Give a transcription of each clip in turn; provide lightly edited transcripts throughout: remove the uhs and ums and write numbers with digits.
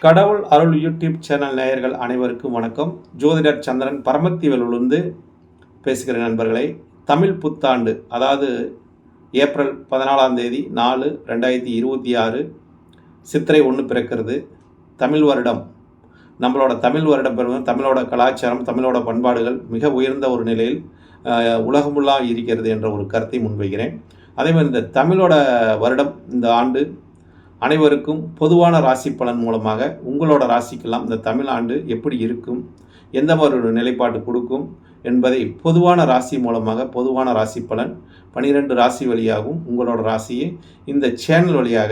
கடவுள் அருள் YouTube channel நேயர்கள் அனைவருக்கும் வணக்கம். ஜோதிடர் சந்திரன் பரமத்திவேலிலிருந்து பேசுகிற நண்பர்களை, தமிழ் புத்தாண்டு அதாவது ஏப்ரல் 14ஆம் தேதி 4/2026 சித்திரை 1 பிறக்கிறது. தமிழ் வருடம், நம்மளோட தமிழ் வருடம் பிறகு தமிழோட கலாச்சாரம், தமிழோட பண்பாடுகள் மிக உயர்ந்த ஒரு நிலையில் உலகமுள்ளா இருக்கிறது என்ற ஒரு கருத்தை முன்வைக்கிறேன். அதேமாதிரி இந்த தமிழோட வருடம் இந்த ஆண்டு அனைவருக்கும் பொதுவான ராசி பலன் மூலமாக உங்களோட ராசிக்கெல்லாம் இந்த தமிழ் ஆண்டு எப்படி இருக்கும், எந்த மாதிரி ஒரு நிலைப்பாடு கொடுக்கும் என்பதை பொதுவான ராசி மூலமாக பொதுவான ராசி பலன் 12 ராசி வழியாகவும் உங்களோட ராசியை இந்த சேனல் வழியாக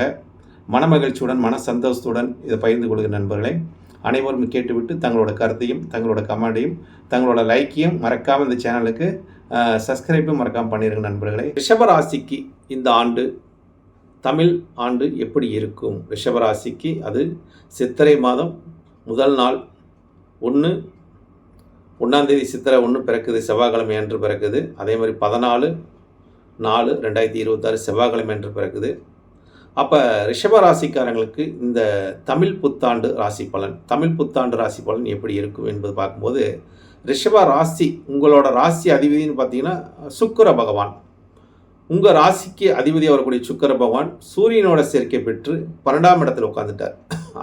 மனமகிழ்ச்சியுடன் மன சந்தோஷத்துடன் இதை பகிர்ந்து கொள்கிற நண்பர்களை அனைவரும் கேட்டுவிட்டு தங்களோட கருத்தையும் தங்களோட கமெண்டையும் தங்களோட லைக்கையும் மறக்காமல் இந்த சேனலுக்கு சப்ஸ்கிரைப்பும் மறக்காமல் பண்ணிடுங்க நண்பர்களே. ரிஷபராசிக்கு இந்த ஆண்டு தமிழ் ஆண்டு எப்படி இருக்கும்? ரிஷபராசிக்கு அது சித்திரை மாதம் முதல் நாள் 1ஆம் தேதி சித்திரை 1 பிறக்குது, செவ்வாய்க்கிழமை அன்று பிறக்குது. அதே மாதிரி 14/4/2026 செவ்வாய்க்கிழமை அன்று பிறக்குது. அப்போ ரிஷபராசிக்காரங்களுக்கு இந்த தமிழ் புத்தாண்டு ராசி பலன் ராசி பலன் எப்படி இருக்கும் என்பது பார்க்கும்போது, ரிஷப ராசி உங்களோட ராசி அதிபதினு பார்த்தீங்கன்னா சுக்கிர பகவான். உங்கள் ராசிக்கு அதிபதி வரக்கூடிய சுக்கிர பகவான் சூரியனோட சேர்க்கை பெற்று 12ஆம் இடத்தில் உட்காந்துட்டார்.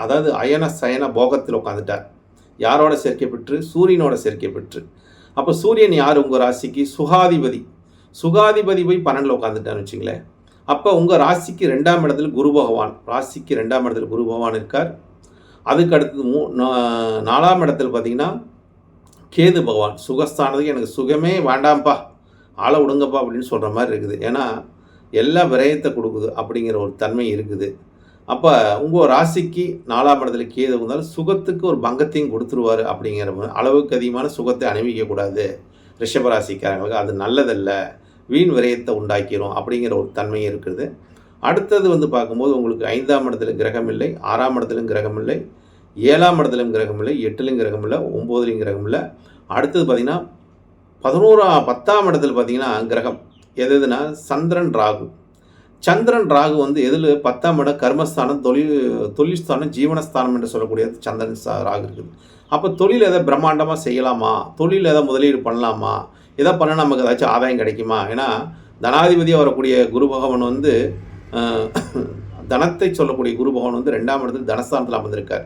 அதாவது அயன சயன போகத்தில் உட்காந்துட்டார். யாரோட சேர்க்கை பெற்று? சூரியனோட சேர்க்கை பெற்று. அப்போ சூரியன் யார்? உங்கள் ராசிக்கு சுகாதிபதி போய் 12ல் உட்காந்துட்டான்னு வச்சுங்களேன். அப்போ உங்கள் ராசிக்கு 2ஆம் இடத்துல குரு பகவான், குரு பகவான் இருக்கார். அதுக்கு அடுத்தது 4ஆம் இடத்துல பார்த்தீங்கன்னா கேது பகவான். சுகஸ்தானத்துக்கு எனக்கு சுகமே வேண்டாம்ப்பா, ஆளை விடுங்கப்பா அப்படின்னு சொல்கிற மாதிரி இருக்குது. ஏன்னா எல்லா விரயத்தை கொடுக்குது அப்படிங்கிற ஒரு தன்மை இருக்குது. அப்போ உங்கள் ராசிக்கு 4ஆம் இடத்துல கேது இருந்தாலும் சுகத்துக்கு ஒரு பங்கத்தையும் கொடுத்துருவார். அப்படிங்கிற அளவுக்கு அதிகமான சுகத்தை அனுபவிக்கக்கூடாது ரிஷபராசிக்காரங்களுக்கு, அது நல்லதல்ல, வீண் விரயத்தை உண்டாக்கிரும் அப்படிங்கிற ஒரு தன்மை இருக்குது. அடுத்தது பார்க்கும்போது உங்களுக்கு 5ஆம் இடத்துல கிரகம் இல்லை, 6ஆம் இடத்துலையும் கிரகம் இல்லை, 7ஆம் இடத்துலையும் கிரகம் இல்லை, 8லையும் கிரகம் இல்லை, 9லையும் கிரகம் இல்லை. அடுத்தது பார்த்திங்கன்னா 10ஆம் இடத்துல பார்த்தீங்கன்னா கிரகம் எதுனா சந்திரன் ராகு எதில் 10ஆம் இடம் கர்மஸ்தானம், தொழில் ஸ்தானம், ஜீவனஸ்தானம் என்று சொல்லக்கூடிய சந்திரன் ராகு இருக்குது. அப்போ தொழில் எதை பிரம்மாண்டமாக செய்யலாமா, தொழில் எதை முதலீடு பண்ணலாமா, எதை பண்ணால் நமக்கு ஏதாச்சும் ஆதாயம் கிடைக்குமா? ஏன்னா தனாதிபதியாக வரக்கூடிய குரு பகவான் தனத்தை சொல்லக்கூடிய குரு பகவான் 2ஆம் இடத்துல தனஸ்தானத்தில் அமர்ந்திருக்கார்.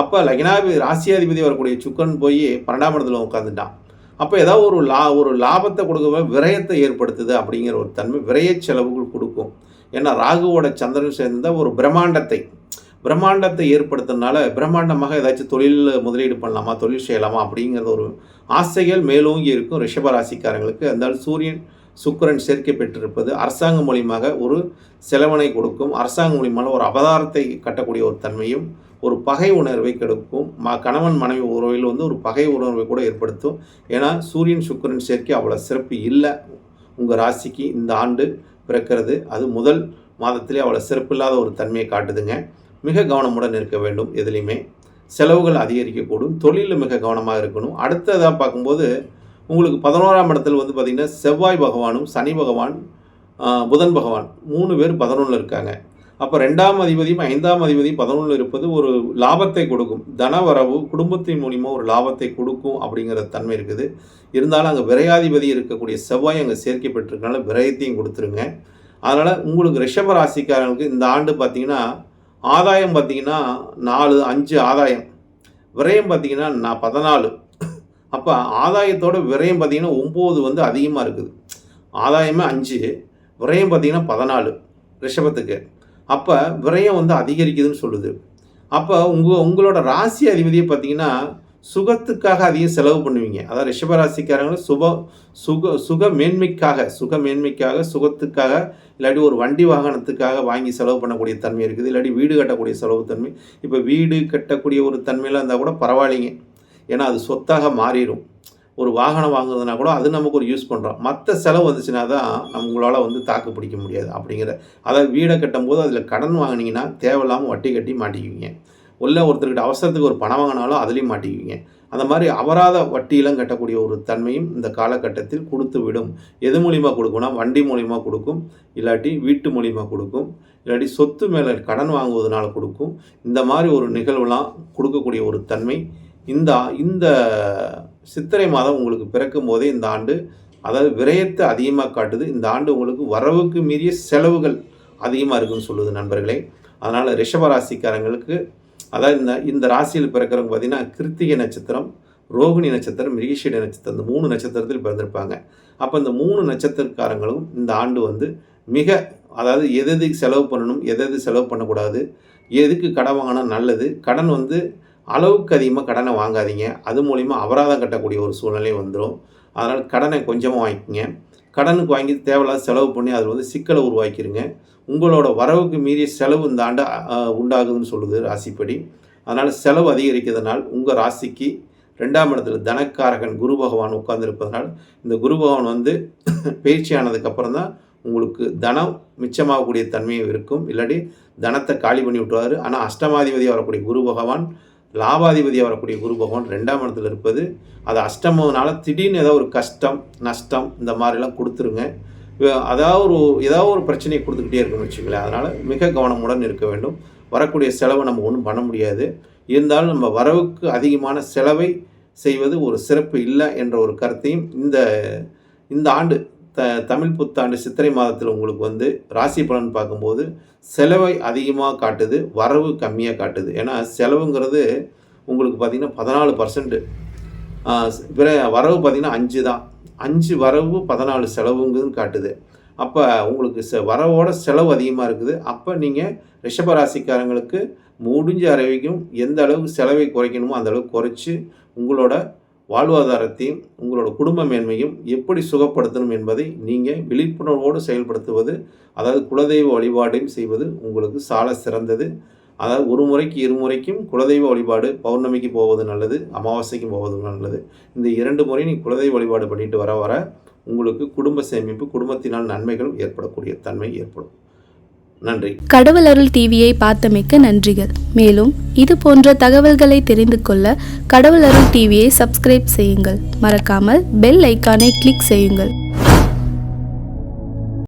அப்போ லக்னாதிபதி ராசியாதிபதி வரக்கூடிய சுக்கரன் போய் 12ஆம் இடத்துல உட்காந்துட்டான். அப்போ ஏதாவது ஒரு லாபத்தை கொடுக்க விரயத்தை ஏற்படுத்துது அப்படிங்கிற ஒரு தன்மை, விரய செலவுகள் கொடுக்கும். ஏன்னா ராகுவோட சந்திரன் சேர்ந்தால் ஒரு பிரம்மாண்டத்தை ஏற்படுத்துறதுனால பிரம்மாண்டமாக ஏதாச்சும் தொழில் முதலீடு பண்ணலாமா, தொழில் செய்யலாமா அப்படிங்கிறது ஒரு ஆசைகள் மேலோங்கி இருக்கும் ரிஷபராசிக்காரங்களுக்கு. அந்த சூரியன் சுக்கிரன் சேர்க்கை பெற்றிருப்பது அரசாங்கம் மூலியமாக ஒரு செலவனை கொடுக்கும். அரசாங்கம் மூலியமாக ஒரு அபதாரத்தை கட்டக்கூடிய ஒரு தன்மையும், ஒரு பகை உணர்வை கெடுக்கும். கணவன் மனைவி உறவில் ஒரு பகை உணர்வை கூட ஏற்படுத்தும். ஏன்னா சூரியன் சுக்கிரன் சேர்க்கை அவ்வளோ சிறப்பு இல்லை உங்கள் ராசிக்கு இந்த ஆண்டு பிறக்கிறது. அது முதல் மாதத்திலே அவ்வளோ சிறப்பு இல்லாத ஒரு தன்மையை காட்டுதுங்க. மிக கவனமுடன் இருக்க வேண்டும். எதுலேயுமே செலவுகள் அதிகரிக்கக்கூடும். தொழிலில் மிக கவனமாக இருக்கணும். அடுத்ததாக பார்க்கும்போது உங்களுக்கு 11ஆம் இடத்துல பார்த்திங்கன்னா செவ்வாய் பகவானும் சனி பகவான் புதன் பகவான் 3 பேர் 11ல் இருக்காங்க. அப்போ 2ஆம் அதிபதியும் 5ஆம் அதிபதியும் 11ல் இருப்பது ஒரு லாபத்தை கொடுக்கும். தனவரவு குடும்பத்தின் மூலியமாக ஒரு லாபத்தை கொடுக்கும் அப்படிங்கிற தன்மை இருக்குது. இருந்தாலும் அங்கே விரையாதிபதி இருக்கக்கூடிய செவ்வாய் அங்கே சேர்க்கை பெற்றிருக்கனால விரயத்தையும் கொடுத்துருங்க. அதனால் உங்களுக்கு ரிஷப ராசிக்காரங்களுக்கு இந்த ஆண்டு பார்த்திங்கன்னா ஆதாயம் பார்த்திங்கன்னா 4, 5 ஆதாயம், விரயம் பார்த்திங்கன்னா 14. அப்போ ஆதாயத்தோட விரயம் பார்த்திங்கன்னா 9 அதிகமாக இருக்குது. ஆதாயமே 5, விரயம் பார்த்திங்கன்னா 14 ரிஷபத்துக்கு. அப்போ விரயம் அதிகரிக்குதுன்னு சொல்லுது. அப்போ உங்களோட ராசி அதிபதியை பார்த்திங்கன்னா சுகத்துக்காக அதிகம் செலவு பண்ணுவீங்க. அதாவது ரிஷபராசிக்காரங்களும் சுக மேன்மைக்காக சுகத்துக்காக, இல்லாட்டி ஒரு வண்டி வாகனத்துக்காக வாங்கி செலவு பண்ணக்கூடிய தன்மை இருக்குது. இல்லாட்டி வீடு கட்டக்கூடிய செலவு தன்மை. இப்போ வீடு கட்டக்கூடிய ஒரு தன்மையில் இருந்தால் கூட பரவாயில்லைங்க, ஏன்னா அது சொத்தாக மாறிடும். ஒரு வாகனம் வாங்குறதுனா கூட அது நமக்கு ஒரு யூஸ் பண்ணுறோம். மற்ற செலவு வந்துச்சுன்னா தான் நம்மளால் தாக்கு பிடிக்க முடியாது அப்படிங்கிற. அதாவது வீடை கட்டும்போது அதில் கடன் வாங்கினீங்கன்னா தேவையில்லாமல் வட்டி கட்டி மாட்டிக்குவீங்க. ஒருத்தர்கிட்ட அவசரத்துக்கு ஒரு பணம் வாங்கினாலும் அதுலேயும் மாட்டிக்குவீங்க. அந்த மாதிரி அபராத வட்டியெல்லாம் கட்டக்கூடிய ஒரு தன்மையும் இந்த காலகட்டத்தில் கொடுத்து விடும். எது மூலிமா கொடுக்கும்னா, வண்டி மூலிமா கொடுக்கும், இல்லாட்டி வீட்டு மூலிமா கொடுக்கும், இல்லாட்டி சொத்து மேலே கடன் வாங்குவதனால கொடுக்கும். இந்த மாதிரி ஒரு நிகழ்வுலாம் கொடுக்கக்கூடிய ஒரு தன்மை இந்த சித்திரை மாதம் உங்களுக்கு பிறக்கும் போதே இந்த ஆண்டு, அதாவது விரயத்தை அதிகமாக காட்டுது. இந்த ஆண்டு உங்களுக்கு வரவுக்கு மீறிய செலவுகள் அதிகமாக இருக்குன்னு சொல்லுது நண்பர்களே. அதனால் ரிஷப ராசிக்காரங்களுக்கு, அதாவது இந்த ராசியில் பிறக்கிறவங்க பார்த்திங்கன்னா கிருத்திகை நட்சத்திரம், ரோகிணி நட்சத்திரம், மிருகஷீட நட்சத்திரம், இந்த 3 நட்சத்திரத்தில் பிறந்திருப்பாங்க. அப்போ இந்த 3 நட்சத்திரக்காரங்களும் இந்த ஆண்டு வந்து அதாவது எது செலவு பண்ணணும், எது செலவு பண்ணக்கூடாது, எதுக்கு கடன் வாங்கினா நல்லது, கடன் வந்து அளவுக்கு அதிகமாக கடனை வாங்காதீங்க, அது மூலிமா அபராதம் கட்டக்கூடிய ஒரு சூழ்நிலை வந்துடும். அதனால் கடனை கொஞ்சமாக வாங்கிக்கோங்க. கடனுக்கு வாங்கி தேவையில்லாத செலவு பண்ணி அதில் வந்து சிக்கலை உருவாக்கிடுங்க. உங்களோட வரவுக்கு மீறிய செலவு இந்த ஆண்டு உண்டாகுதுன்னு சொல்லுது ராசிப்படி. அதனால் செலவு அதிகரிக்கிறதுனால் உங்கள் ராசிக்கு 2ஆம் இடத்துல தனக்காரகன் குரு பகவான் உட்கார்ந்துருப்பதனால், இந்த குரு பகவான் வந்து பயிற்சியானதுக்கப்புறம் தான் உங்களுக்கு தனம் மிச்சமாகக்கூடிய தன்மையும் இருக்கும். இல்லாட்டி தனத்தை காலி பண்ணி விட்டுருவார். ஆனால் அஷ்டமாதிபதியாக வரக்கூடிய குரு பகவான், லாபாதிபதியாக வரக்கூடிய குரு பகவான் 2ஆம் இடத்துல இருப்பது, அது அஷ்டமனால திடீர்னு ஏதோ ஒரு கஷ்டம், நஷ்டம் இந்த மாதிரிலாம் கொடுத்துருங்க. ஏதாவது ஒரு பிரச்சனையை கொடுத்துக்கிட்டே இருக்குன்னு வச்சுங்களேன். அதனால் மிக கவனமுடன் இருக்க வேண்டும். வரக்கூடிய செலவை நம்ம ஒன்றும் பண்ண முடியாது. இருந்தாலும் நம்ம வரவுக்கு அதிகமான செலவை செய்வது ஒரு சிறப்பு இல்லை என்ற ஒரு கருத்தையும் இந்த ஆண்டு தமிழ் புத்தாண்டு சித்திரை மாதத்தில் உங்களுக்கு வந்து ராசி பலன் பார்க்கும்போது செலவை அதிகமாக காட்டுது, வரவு கம்மியாக காட்டுது. ஏன்னா செலவுங்கிறது உங்களுக்கு பார்த்திங்கன்னா 14%, வரவு பார்த்திங்கன்னா 5 தான். 5 வரவு 14 செலவுங்குதுன்னு காட்டுது. அப்போ உங்களுக்கு வரவோட செலவு அதிகமாக இருக்குது. அப்போ நீங்கள் ரிஷபராசிக்காரங்களுக்கு முடிஞ்ச வரைக்கும் எந்த அளவுக்கு செலவை குறைக்கணுமோ அந்த அளவுக்கு குறைச்சி உங்களோட வாழ்வாதாரத்தையும் உங்களோட குடும்ப மேன்மையும் எப்படி சுகப்படுத்தணும் என்பதை நீங்கள் விழிப்புணர்வோடு செயல்படுத்துவது, அதாவது குலதெய்வ வழிபாடையும் செய்வது உங்களுக்கு சால சிறந்தது. அதாவது ஒரு முறைக்கு 2 முறைக்கும் குலதெய்வ வழிபாடு, பௌர்ணமிக்கு போவது நல்லது, அமாவாசைக்கும் போவது நல்லது. இந்த 2 முறை நீங்கள் குலதெய்வ வழிபாடு பண்ணிட்டு வர உங்களுக்கு குடும்ப சேமிப்பு, குடும்பத்தினால் நன்மைகளும் ஏற்படக்கூடிய தன்மை ஏற்படும். நன்றி. கடவுள் அருள் டிவியை பார்த்தமைக்க நன்றிகள். மேலும் இது போன்ற தகவல்களை தெரிந்து கொள்ள கடவுள் அருள் டிவியை சப்ஸ்கிரைப் செய்யுங்கள். மறக்காமல் பெல் ஐக்கானை கிளிக் செய்யுங்கள்.